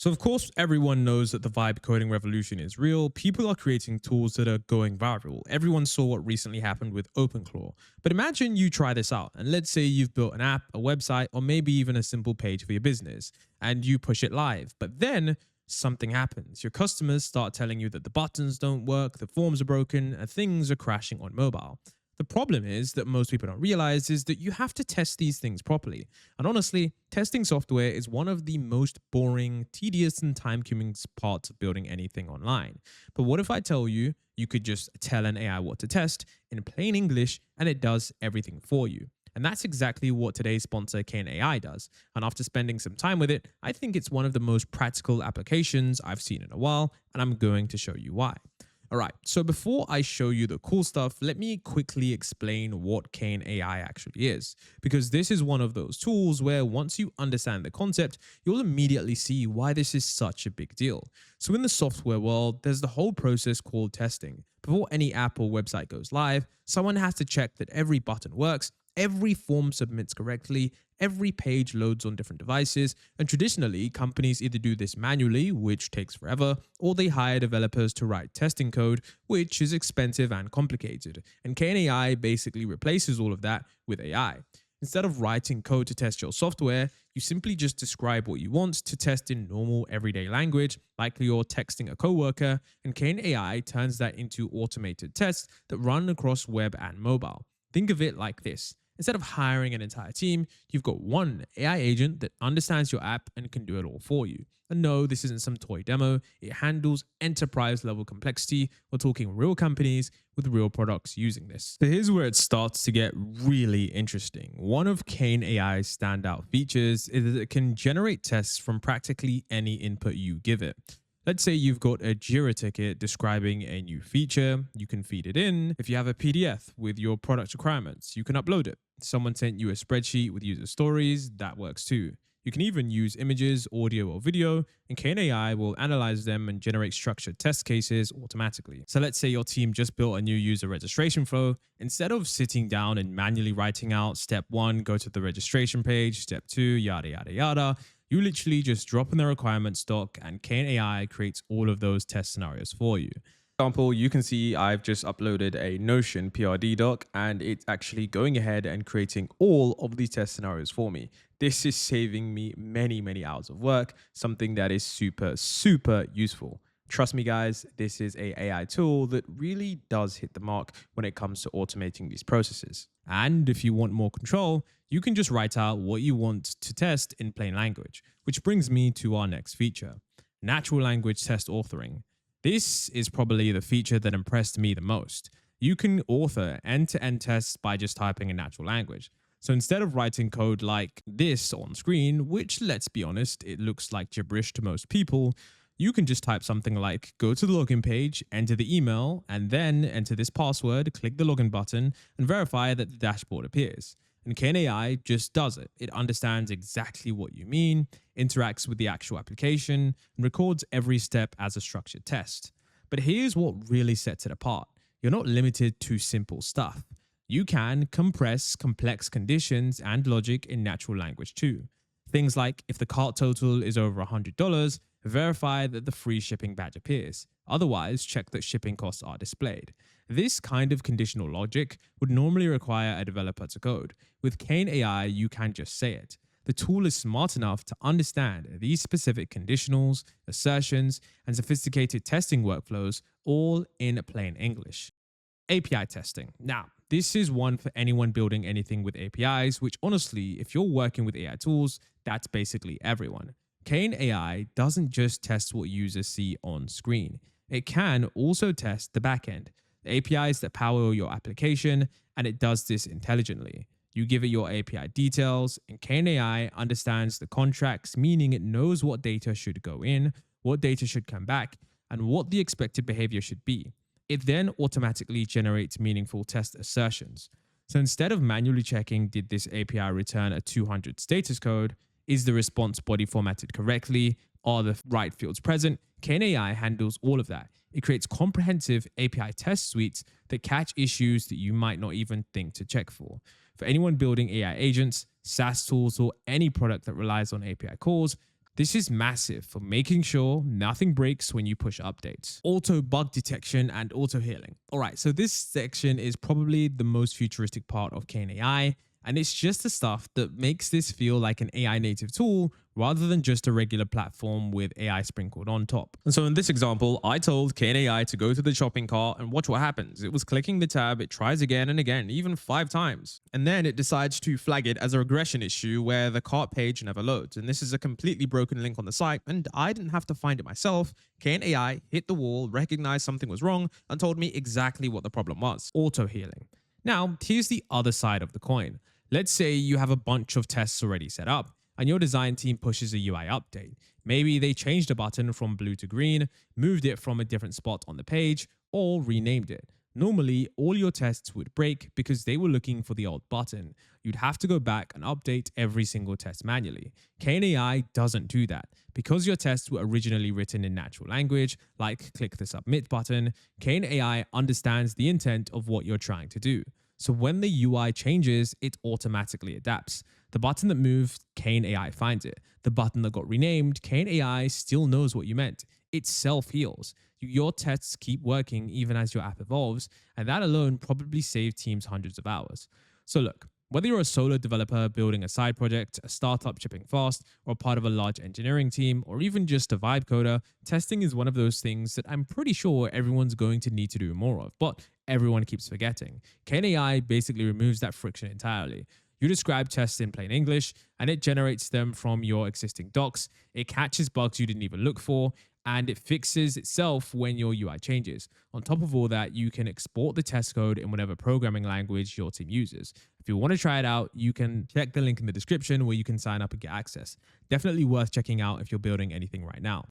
So, of course, everyone knows that the vibe coding revolution is real. People are creating tools that are going viral. Everyone saw what recently happened with OpenClaw. But imagine you try this out, and let's say you've built an app, a website, or maybe even a simple page for your business, and you push it live. But then something happens. Your customers start telling you that the buttons don't work, the forms are broken, and things are crashing on mobile. The problem is that most people don't realize is that you have to test these things properly. And honestly, testing software is one of the most boring, tedious, and time-consuming parts of building anything online. But what if I tell you you could just tell an AI what to test in plain English and it does everything for you? And that's exactly what today's sponsor Kane AI does. And after spending some time with it, I think it's one of the most practical applications I've seen in a while, and I'm going to show you why. All right, so before I show you the cool stuff, let me quickly explain what Kane AI actually is, because this is one of those tools where once you understand the concept, you'll immediately see why this is such a big deal. So in the software world, there's the whole process called testing. Before any app or website goes live, someone has to check that every button works, every form submits correctly, every page loads on different devices, and traditionally, companies either do this manually, which takes forever, or they hire developers to write testing code, which is expensive and complicated. And Kane AI basically replaces all of that with AI. Instead of writing code to test your software, you simply just describe what you want to test in normal everyday language, like you're texting a coworker, and Kane AI turns that into automated tests that run across web and mobile. Think of it like this. Instead of hiring an entire team, you've got one AI agent that understands your app and can do it all for you. And no, this isn't some toy demo. It handles enterprise level complexity. We're talking real companies with real products using this. So here's where it starts to get really interesting. One of Kane AI's standout features is that it can generate tests from practically any input you give it. Let's say you've got a Jira ticket describing a new feature, you can feed it in. If you have a PDF with your product requirements, you can upload it. Someone sent you a spreadsheet with user stories, that works too. You can even use images, audio, or video, and Kane AI will analyze them and generate structured test cases automatically. So let's say your team just built a new user registration flow. Instead of sitting down and manually writing out step 1, go to the registration page, step 2, yada, yada, yada, you literally just drop in the requirements doc and Kane AI creates all of those test scenarios for you. For example, you can see I've just uploaded a Notion PRD doc and it's actually going ahead and creating all of these test scenarios for me. This is saving me many hours of work, something that is super useful. Trust me, guys, this is a AI tool that really does hit the mark when it comes to automating these processes. And if you want more control, you can just write out what you want to test in plain language, which brings me to our next feature, natural language test authoring. This is probably the feature that impressed me the most. You can author end-to-end tests by just typing in natural language. So instead of writing code like this on screen, which let's be honest, it looks like gibberish to most people, you can just type something like go to the login page, enter the email, and then enter this password, click the login button, and verify that the dashboard appears. And Kane AI just does it. It understands exactly what you mean, interacts with the actual application, and records every step as a structured test. But here's what really sets it apart. You're not limited to simple stuff. You can compress complex conditions and logic in natural language too. Things like if the cart total is over $100, verify that the free shipping badge appears. Otherwise, check that shipping costs are displayed. This kind of conditional logic would normally require a developer to code. With Kane AI, you can just say it. The tool is smart enough to understand these specific conditionals, assertions, and sophisticated testing workflows all in plain English. API testing. Now, this is one for anyone building anything with APIs, which honestly, if you're working with AI tools, that's basically everyone. Kane AI doesn't just test what users see on screen. It can also test the backend, the APIs that power your application, and it does this intelligently. You give it your API details, and Kane AI understands the contracts, meaning it knows what data should go in, what data should come back, and what the expected behavior should be. It then automatically generates meaningful test assertions. So instead of manually checking, did this API return a 200 status code? Is the response body formatted correctly? Are the right fields present? Kane AI handles all of that. It creates comprehensive API test suites that catch issues that you might not even think to check for. For anyone building AI agents, SaaS tools, or any product that relies on API calls, This is massive for making sure nothing breaks when you push updates. Auto bug detection and auto healing. All right, so this section is probably the most futuristic part of Kane AI, and it's just the stuff that makes this feel like an AI native tool rather than just a regular platform with AI sprinkled on top. And so in this example, I told Kane AI to go to the shopping cart and watch what happens. It was clicking the tab, it tries again and again, even 5 times. And then it decides to flag it as a regression issue where the cart page never loads. And this is a completely broken link on the site, and I didn't have to find it myself. Kane AI hit the wall, recognized something was wrong, and told me exactly what the problem was. Auto healing. Now, here's the other side of the coin. Let's say you have a bunch of tests already set up, and your design team pushes a UI update. Maybe they changed a button from blue to green, moved it from a different spot on the page, or renamed it. Normally, all your tests would break because they were looking for the old button. You'd have to go back and update every single test manually. Kane AI doesn't do that. Because your tests were originally written in natural language, like click the submit button, Kane AI understands the intent of what you're trying to do. So when the UI changes, it automatically adapts. The button that moved, Kane AI finds it. The button that got renamed, Kane AI still knows what you meant. It self-heals. Your tests keep working even as your app evolves, and that alone probably saved teams hundreds of hours. So look, whether you're a solo developer building a side project, a startup shipping fast, or part of a large engineering team, or even just a vibe coder, testing is one of those things that I'm pretty sure everyone's going to need to do more of, but everyone keeps forgetting. Kane AI basically removes that friction entirely. You describe tests in plain English, and it generates them from your existing docs. It catches bugs you didn't even look for, and it fixes itself when your UI changes. On top of all that, you can export the test code in whatever programming language your team uses. If you want to try it out, you can check the link in the description where you can sign up and get access. Definitely worth checking out if you're building anything right now.